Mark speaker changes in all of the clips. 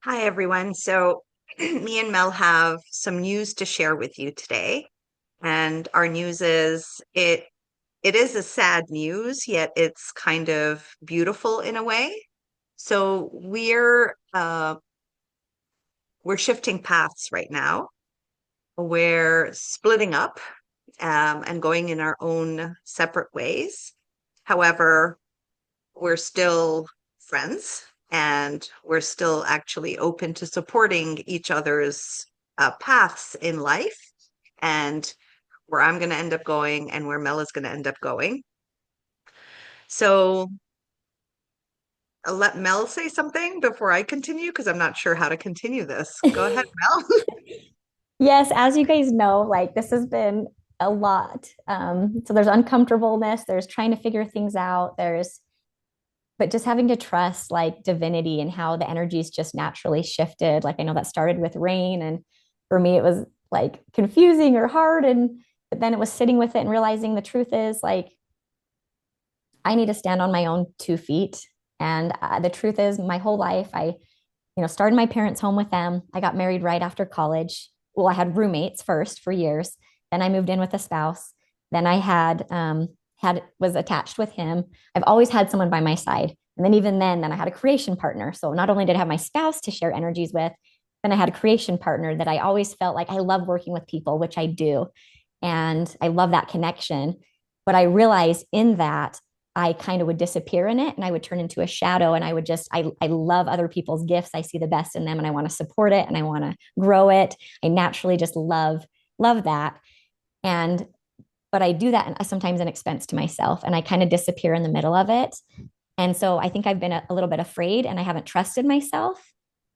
Speaker 1: Hi, everyone. So, me and Mel have some news to share with you today. And our news is it is a sad news, yet it's kind of beautiful in a way. So we're shifting paths right now. We're splitting up and going in our own separate ways. However, we're still friends and we're still actually open to supporting each other's paths in life and where I'm going to end up going and where Mel is going to end up going. So I'll let Mel say something before I continue because I'm not sure how to continue this. Go ahead, Mel.
Speaker 2: Yes, as you guys know, like this has been a lot. So there's uncomfortableness, there's trying to figure things out, but just having to trust like divinity and how the energies just naturally shifted. Like I know that started with rain, and for me, it was like confusing or hard. But then it was sitting with it and realizing the truth is like I need to stand on my own 2 feet. And the truth is, my whole life, I started my parents' home with them. I got married right after college. Well, I had roommates first for years. Then I moved in with a spouse. Then I had was attached with him. I've always had someone by my side. And then even then I had a creation partner. So not only did I have my spouse to share energies with, then I had a creation partner that I always felt like I love working with people, which I do. And I love that connection. But I realized in that I kind of would disappear in it and I would turn into a shadow and I love other people's gifts. I see the best in them and I want to support it and I want to grow it. I naturally just love that. And but I do that sometimes an expense to myself and I kind of disappear in the middle of it. And so I think I've been a little bit afraid and I haven't trusted myself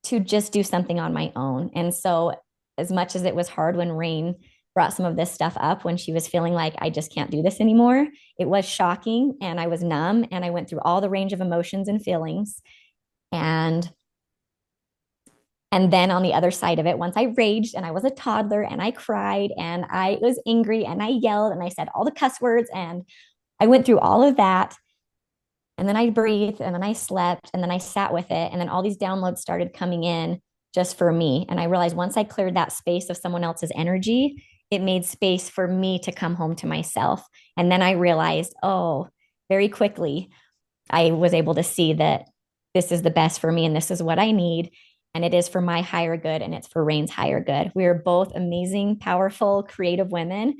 Speaker 2: to just do something on my own. And so as much as it was hard when Rain brought some of this stuff up when she was feeling like I just can't do this anymore, it was shocking and I was numb and I went through all the range of emotions and feelings. And and then on the other side of it, once I raged and I was a toddler and I cried and I was angry and I yelled and I said all the cuss words and I went through all of that. And then I breathed and then I slept and then I sat with it. And then all these downloads started coming in just for me. And I realized once I cleared that space of someone else's energy, it made space for me to come home to myself. And then I realized, oh, very quickly, I was able to see that this is the best for me and this is what I need. And it is for my higher good and it's for Rain's higher good. We are both amazing, powerful, creative women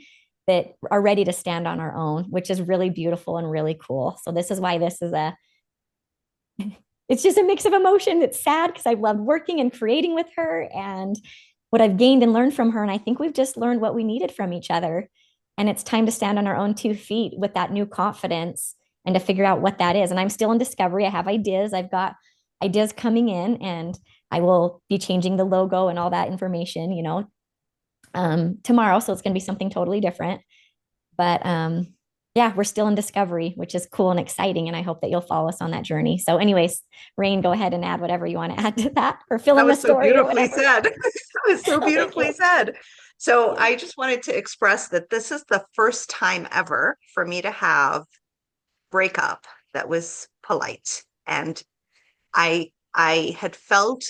Speaker 2: that are ready to stand on our own, which is really beautiful and really cool. So this is why this is it's just a mix of emotion. It's sad because I've loved working and creating with her and what I've gained and learned from her. And I think we've just learned what we needed from each other. And it's time to stand on our own 2 feet with that new confidence and to figure out what that is. And I'm still in discovery. I have ideas. I've got ideas coming in and I will be changing the logo and all that information, tomorrow. So it's going to be something totally different. But yeah, we're still in discovery, which is cool and exciting. And I hope that you'll follow us on that journey. So, anyways, Rain, go ahead and add whatever you want to add to that or fill
Speaker 1: That
Speaker 2: in the
Speaker 1: was so
Speaker 2: story or
Speaker 1: beautifully
Speaker 2: whatever.
Speaker 1: said. That was so
Speaker 2: Oh, thank
Speaker 1: beautifully
Speaker 2: you.
Speaker 1: said. So
Speaker 2: Yeah.
Speaker 1: I just wanted to express that this is the first time ever for me to have breakup that was polite. And I had felt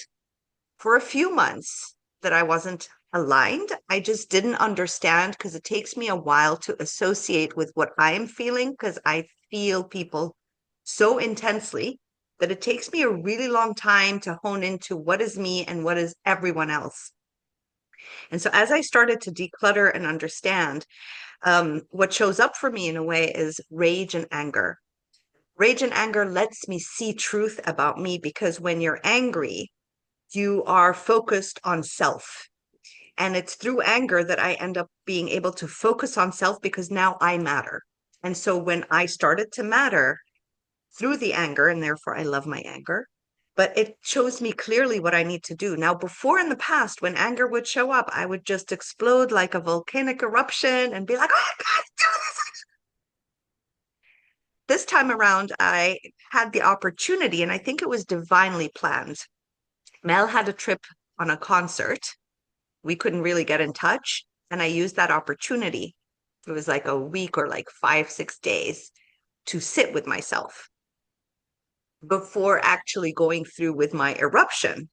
Speaker 1: for a few months that I wasn't aligned. I just didn't understand because it takes me a while to associate with what I'm feeling because I feel people so intensely that it takes me a really long time to hone into what is me and what is everyone else. And so as I started to declutter and understand, what shows up for me in a way is rage and anger. Rage and anger lets me see truth about me because when you're angry, you are focused on self. And it's through anger that I end up being able to focus on self because now I matter. And so when I started to matter through the anger, and therefore I love my anger, but it shows me clearly what I need to do. Now, before in the past, when anger would show up, I would just explode like a volcanic eruption and be like, oh, I can't do this. This time around, I had the opportunity, and I think it was divinely planned. Mel had a trip on a concert. We couldn't really get in touch. And I used that opportunity. It was like a week or like 5, 6 days to sit with myself before actually going through with my eruption.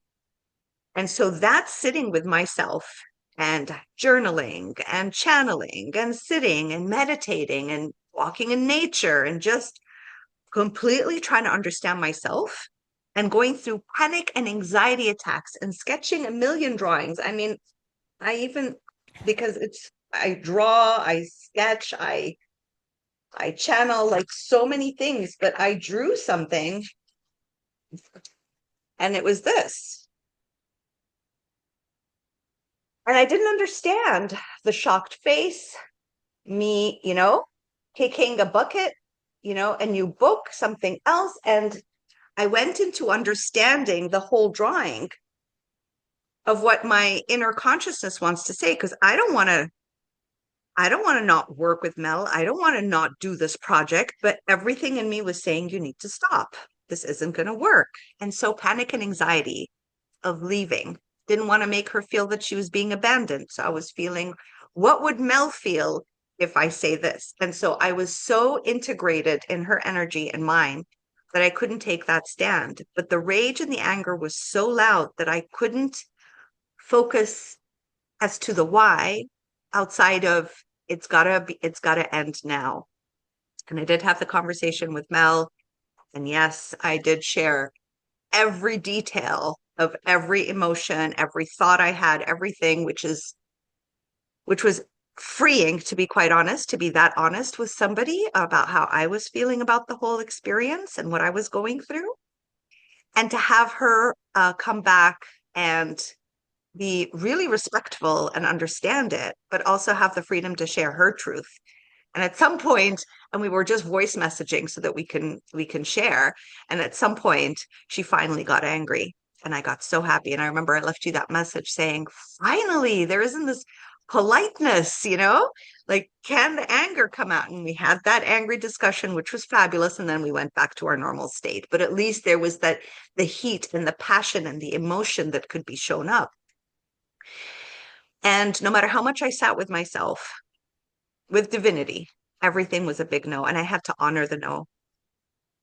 Speaker 1: And so that's sitting with myself and journaling and channeling and sitting and meditating and walking in nature and just completely trying to understand myself and going through panic and anxiety attacks and sketching a million drawings. I mean, I even, because I draw, I sketch, I channel like so many things, but I drew something and it was this. And I didn't understand the shocked face, me, kicking a bucket, a new book, something else. And I went into understanding the whole drawing of what my inner consciousness wants to say, because I don't want to not work with Mel. I don't want to not do this project, but everything in me was saying, you need to stop. This isn't going to work. And so panic and anxiety of leaving, didn't want to make her feel that she was being abandoned. So I was feeling, what would Mel feel if I say this? And so I was so integrated in her energy and mine that I couldn't take that stand. But the rage and the anger was so loud that I couldn't focus as to the why outside of it's gotta end now. And I did have the conversation with Mel, and yes, I did share every detail of every emotion, every thought I had, everything, which was freeing, to be quite honest, to be that honest with somebody about how I was feeling about the whole experience and what I was going through, and to have her come back and be really respectful and understand it, but also have the freedom to share her truth. And at some point, and we were just voice messaging so that we can share. And at some point, she finally got angry, and I got so happy. And I remember I left you that message saying, "Finally, there isn't this politeness, like can the anger come out?" And we had that angry discussion, which was fabulous. And then we went back to our normal state. But at least there was that the heat and the passion and the emotion that could be shown up. And no matter how much I sat with myself, with divinity, everything was a big no. And I had to honor the no.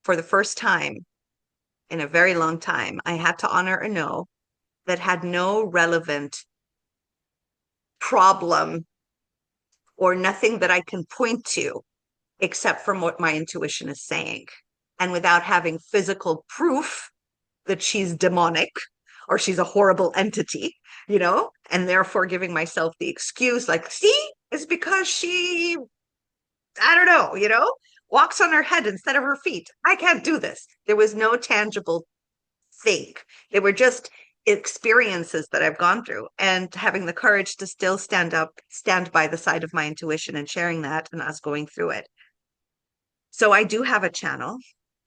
Speaker 1: For the first time in a very long time, I had to honor a no that had no relevant problem or nothing that I can point to except from what my intuition is saying. And without having physical proof that she's demonic or she's a horrible entity, and therefore giving myself the excuse, like, see, it's because she, I don't know, walks on her head instead of her feet. I can't do this. There was no tangible thing. They were just experiences that I've gone through, and having the courage to still stand up, stand by the side of my intuition and sharing that and us going through it. So I do have a channel.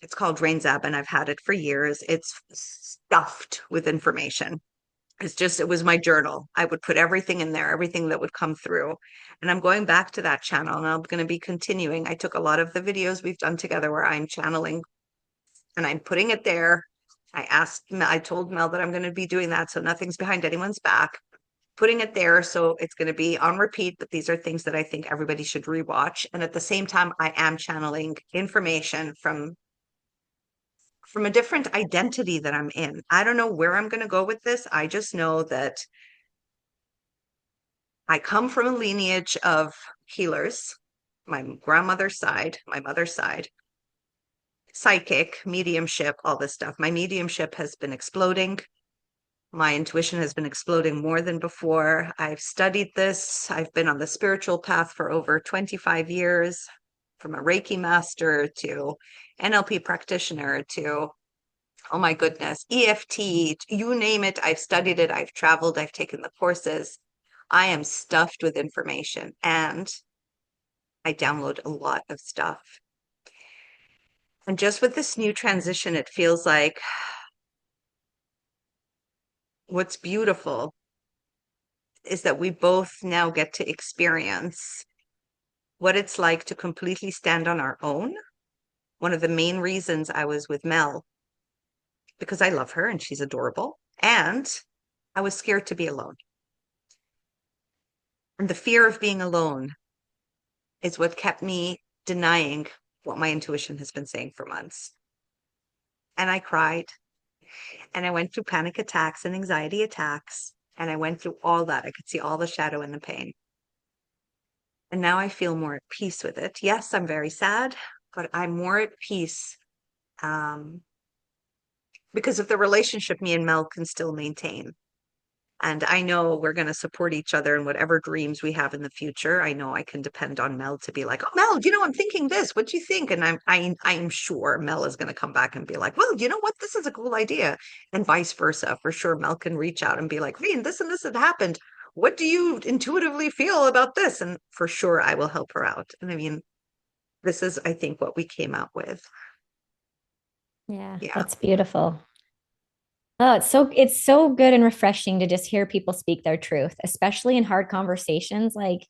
Speaker 1: It's called Rain Zab, and I've had it for years. It's stuffed with information. It was my journal. I would put everything in there, everything that would come through. And I'm going back to that channel, and I'm going to be continuing. I took a lot of the videos we've done together where I'm channeling and I'm putting it there. I told Mel that I'm going to be doing that. So nothing's behind anyone's back, putting it there. So it's going to be on repeat, but these are things that I think everybody should rewatch. And at the same time, I am channeling information from a different identity that I'm in. I don't know where I'm going to go with this. I just know that I come from a lineage of healers, my grandmother's side, my mother's side, psychic, mediumship, all this stuff. My mediumship has been exploding. My intuition has been exploding more than before. I've studied this. I've been on the spiritual path for over 25 years, from a Reiki master to NLP practitioner to, oh my goodness, EFT, you name it. I've studied it. I've traveled. I've taken the courses. I am stuffed with information, and I download a lot of stuff. And just with this new transition, it feels like what's beautiful is that we both now get to experience what it's like to completely stand on our own. One of the main reasons I was with Mel, because I love her and she's adorable, and I was scared to be alone. And the fear of being alone is what kept me denying what my intuition has been saying for months. And I cried. And I went through panic attacks and anxiety attacks. And I went through all that. I could see all the shadow and the pain. And now I feel more at peace with it. Yes, I'm very sad, but I'm more at peace um, because of the relationship me and Mel can still maintain. And I know we're going to support each other in whatever dreams we have in the future. I know I can depend on Mel to be like, "Oh, Mel, I'm thinking this. What do you think?" And I'm sure Mel is going to come back and be like, "Well, you know what? This is a cool idea," and vice versa. For sure, Mel can reach out and be like, "Rain, this and this had happened. What do you intuitively feel about this?" And for sure, I will help her out. And I mean, this is, I think, what we came out with.
Speaker 2: Yeah,
Speaker 1: Yeah.
Speaker 2: that's beautiful. Oh, it's so good and refreshing to just hear people speak their truth, especially in hard conversations. Like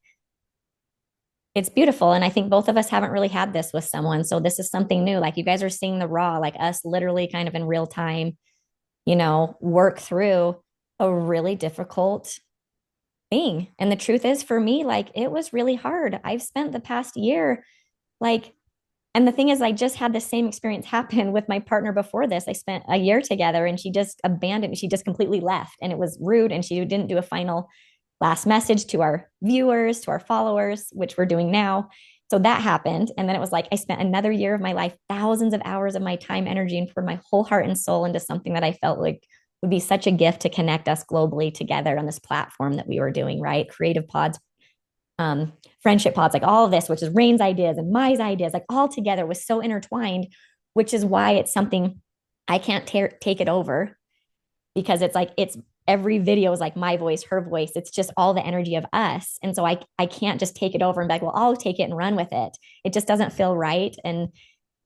Speaker 2: it's beautiful. And I think both of us haven't really had this with someone. So this is something new. Like you guys are seeing the raw, like us literally kind of in real time, work through a really difficult thing. And the truth is for me, like it was really hard. I've spent the past year like and the thing is, I just had the same experience happen with my partner before this. I spent a year together and she just abandoned me. She just completely left and it was rude. And she didn't do a final last message to our viewers, to our followers, which we're doing now. So that happened. And then it was like I spent another year of my life, thousands of hours of my time, energy, and poured my whole heart and soul into something that I felt like would be such a gift to connect us globally together on this platform that we were doing, right? Creative Pods, friendship pods, like all of this, which is Rain's ideas and my ideas, like all together was so intertwined, which is why it's something I can't take it over because it's like it's every video is like my voice, her voice. It's just all the energy of us. And so I can't just take it over and be like, well, I'll take it and run with it. It just doesn't feel right. And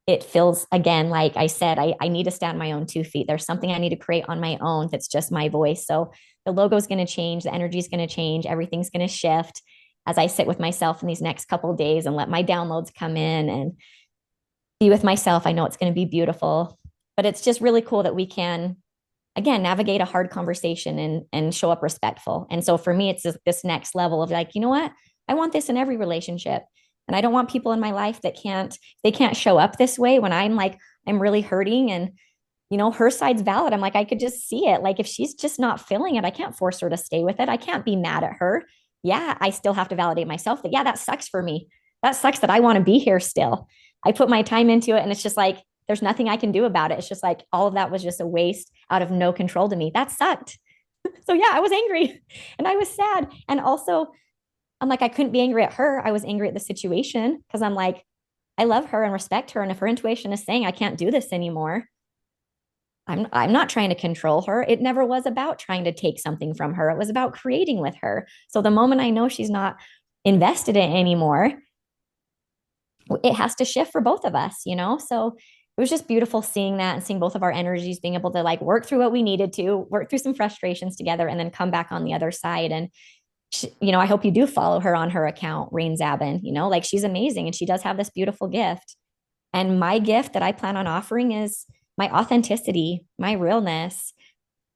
Speaker 2: it feels again, like I said, I need to stand on my own 2 feet. There's something I need to create on my own that's just my voice. So the logo is going to change, the energy is going to change, everything's going to shift as I sit with myself in these next couple of days and let my downloads come in and be with myself. I know it's going to be beautiful, but it's just really cool that we can again navigate a hard conversation and show up respectful. And so for me, it's this next level of like, you know what? I want this in every relationship. And I don't want people in my life that they can't show up this way when I'm like, I'm really hurting and her side's valid. I'm like, I could just see it. Like if she's just not feeling it, I can't force her to stay with it. I can't be mad at her. Yeah, I still have to validate myself that, yeah, that sucks for me. That sucks that I want to be here still. I put my time into it and it's just like, there's nothing I can do about it. It's just like all of that was just a waste out of no control to me. That sucked. So yeah, I was angry and I was sad. And also, I'm like, I couldn't be angry at her. I was angry at the situation because I'm like, I love her and respect her. And if her intuition is saying I can't do this anymore, I'm not trying to control her. It never was about trying to take something from her. It was about creating with her. So the moment I know she's not invested in it anymore, it has to shift for both of us. So it was just beautiful seeing that and seeing both of our energies being able to like work through what we needed to, work through some frustrations together, and then come back on the other side. And I hope you do follow her on her account, Rain Zabin. Like she's amazing and she does have this beautiful gift. And my gift that I plan on offering is my authenticity, my realness.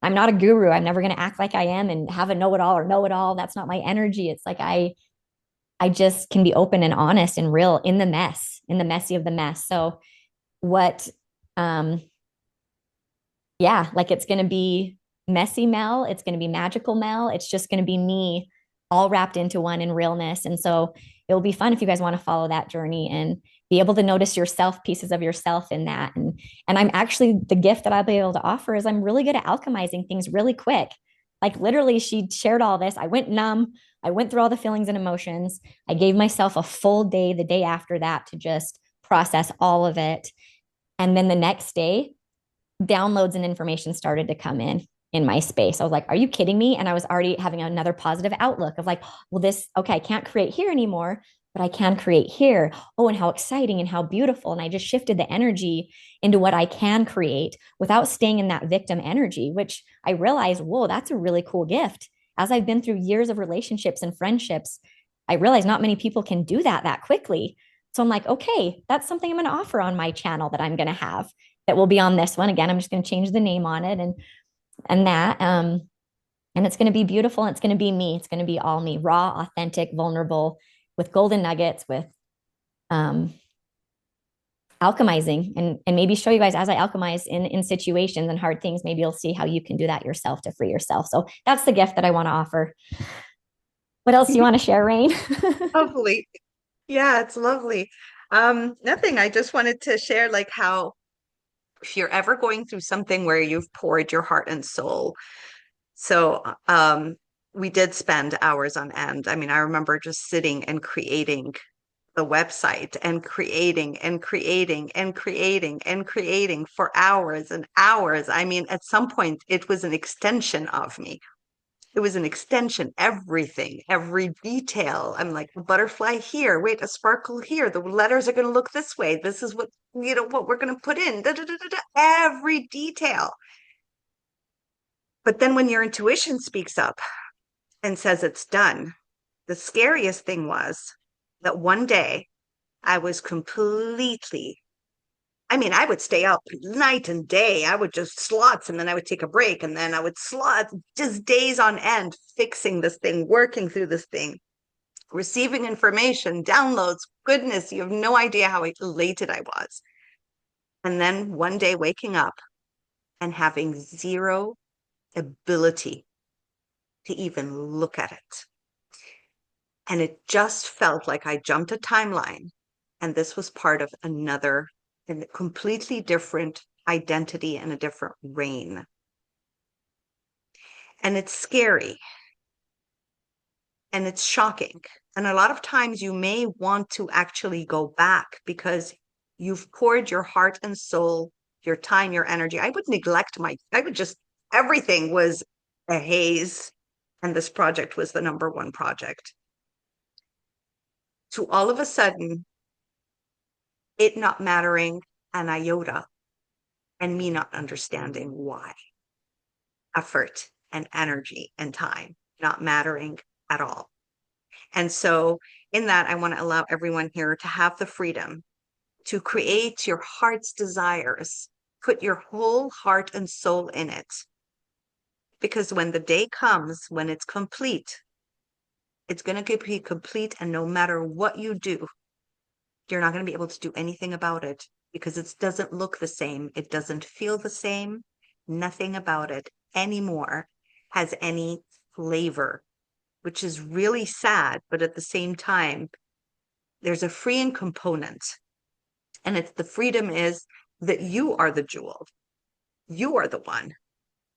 Speaker 2: I'm not a guru. I'm never going to act like I am and have a know-it-all or know it all. That's not my energy. It's like I just can be open and honest and real in the mess, in the messy of the mess. So what um yeah, like it's going to be messy Mel, it's going to be magical Mel, it's just going to be me all wrapped into one in realness. And so it'll be fun if you guys want to follow that journey and be able to notice yourself, pieces of yourself in that. And I'm actually, the gift that I'll be able to offer is I'm really good at alchemizing things really quick. Like literally she shared all this, I went numb, I went through all the feelings and emotions, I gave myself a full day the day after that to just process all of it. And then the next day downloads and information started to come in my space. I was like, are you kidding me? And I was already having another positive outlook of like, well, okay, I can't create here anymore, but I can create here. Oh, and how exciting and how beautiful. And I just shifted the energy into what I can create without staying in that victim energy, which I realized, whoa, that's a really cool gift. As I've been through years of relationships and friendships, I realized not many people can do that quickly. So I'm like, okay, that's something I'm going to offer on my channel that I'm going to have that will be on this one. Again, I'm just going to change the name on it and that and it's going to be beautiful and it's going to be me. It's going to be all me, raw, authentic, vulnerable, with golden nuggets, with um alchemizing and maybe show you guys as I alchemize in situations and hard things, maybe you'll see how you can do that yourself to free yourself. So that's the gift that I want to offer. What else do you want to share, Rain?
Speaker 1: Lovely. Yeah, it's lovely. Nothing. I just wanted to share like how if you're ever going through something where you've poured your heart and soul. So, we did spend hours on end. I mean, I remember just sitting and creating the website and creating and creating and creating and creating for hours and hours. I mean, at some point, it was an extension of me. It was an extension, everything, every detail. I'm like, a butterfly here, wait, a sparkle here. The letters are going to look this way. This is what, what we're going to put in. Da, da, da, da, da. Every detail. But then when your intuition speaks up and says it's done, the scariest thing was that one day I was completely, I mean, I would stay up night and day. I would just slots and then I would take a break and then I would slot just days on end fixing this thing, working through this thing, receiving information, downloads. Goodness, you have no idea how elated I was. And then one day waking up and having zero ability to even look at it. And it just felt like I jumped a timeline and this was part of another and completely different identity and a different reign. And it's scary and it's shocking. And a lot of times you may want to actually go back because you've poured your heart and soul, your time, your energy. I would neglect I would just, everything was a haze. And this project was the number one project. To all of a sudden, it not mattering an iota and me not understanding why. Effort and energy and time not mattering at all. And so, in that, I want to allow everyone here to have the freedom to create your heart's desires, put your whole heart and soul in it. Because when the day comes, when it's complete, it's going to be complete. And no matter what you do, you're not going to be able to do anything about it because it doesn't look the same. It doesn't feel the same. Nothing about it anymore has any flavor, which is really sad. But at the same time, there's a freeing component. And it's the freedom is that you are the jewel. You are the one.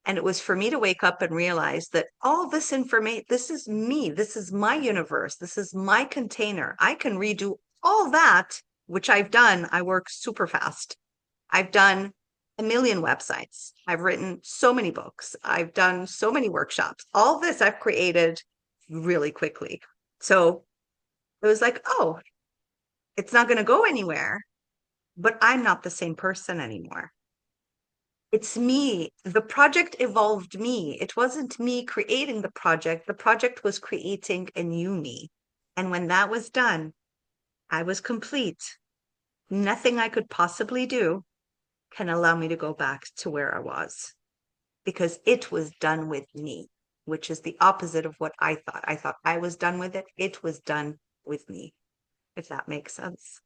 Speaker 1: And it was for me to wake up and realize that all this information, this is me. This is my universe. This is my container. I can redo all that, which I've done. I work super fast. I've done a million websites. I've written so many books. I've done so many workshops. All this I've created really quickly. So it was like, oh, it's not going to go anywhere, but I'm not the same person anymore. It's me. The project evolved me. It wasn't me creating the project. The project was creating a new me. And when that was done, I was complete. Nothing I could possibly do can allow me to go back to where I was because it was done with me, which is the opposite of what I thought. I thought I was done with it. It was done with me, if that makes sense.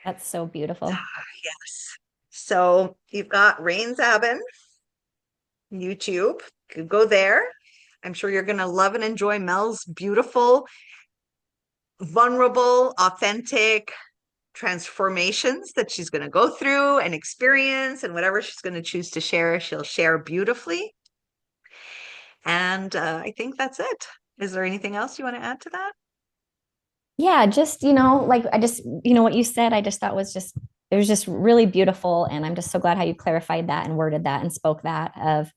Speaker 2: That's so beautiful.
Speaker 1: Yes. So you've got Rain Zabin, YouTube. Go there. I'm sure you're going to love and enjoy Mel's beautiful, vulnerable, authentic transformations that she's going to go through and experience, and whatever she's going to choose to share, she'll share beautifully. And I think that's it. Is there anything else you want to add to that?
Speaker 2: Yeah, just, like I just, what you said, I just thought was just, it was just really beautiful. And I'm just so glad how you clarified that and worded that and spoke that of,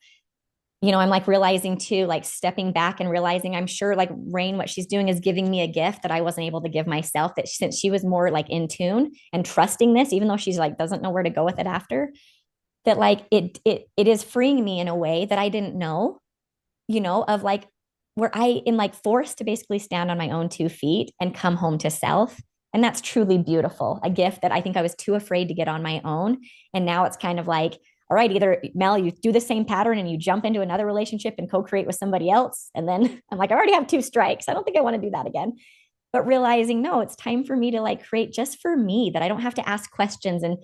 Speaker 2: I'm like realizing too, like stepping back and realizing I'm sure like Rain, what she's doing is giving me a gift that I wasn't able to give myself, that since she was more like in tune and trusting this, even though she's like doesn't know where to go with it after, that like it is freeing me in a way that I didn't know, of like where I am like forced to basically stand on my own 2 feet and come home to self. And that's truly beautiful. A gift that I think I was too afraid to get on my own. And now it's kind of like, all right, either Mel, you do the same pattern and you jump into another relationship and co create with somebody else. And then I'm like, I already have 2 strikes. I don't think I want to do that again. but realizing, no, it's time for me to like create just for me, that I don't have to ask questions and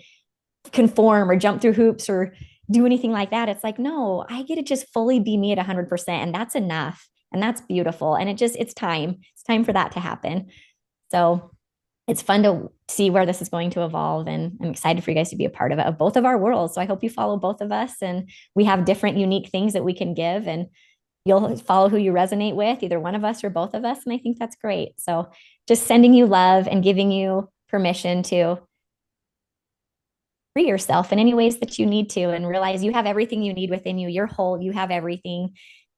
Speaker 2: conform or jump through hoops or do anything like that. It's like, no, I get to just fully be me at 100%. And that's enough. And that's beautiful. And it's time. It's time for that to happen. So it's fun to see where this is going to evolve. And I'm excited for you guys to be a part of it, of both of our worlds. So I hope you follow both of us, and we have different, unique things that we can give. And you'll follow who you resonate with, either one of us or both of us. And I think that's great. So just sending you love and giving you permission to free yourself in any ways that you need to, and realize you have everything you need within you. You're whole, you have everything.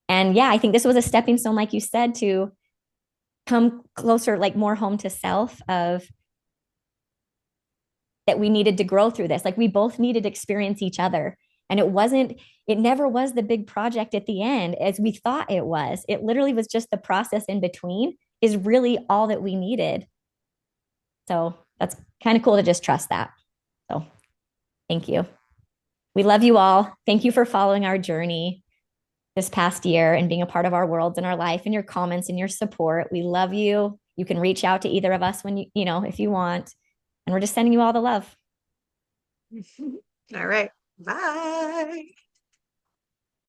Speaker 2: And yeah, I think this was a stepping stone, like you said, to come closer, like more home to self, of that we needed to grow through this. Like we both needed to experience each other. And it never was the big project at the end as we thought it was. It literally was just the process in between, is really all that we needed. So that's kind of cool to just trust that. So thank you. We love you all. Thank you for following our journey this past year and being a part of our worlds and our life, and your comments and your support. We love you. You can reach out to either of us when if you want. And we're just sending you all the love.
Speaker 1: All right. Bye.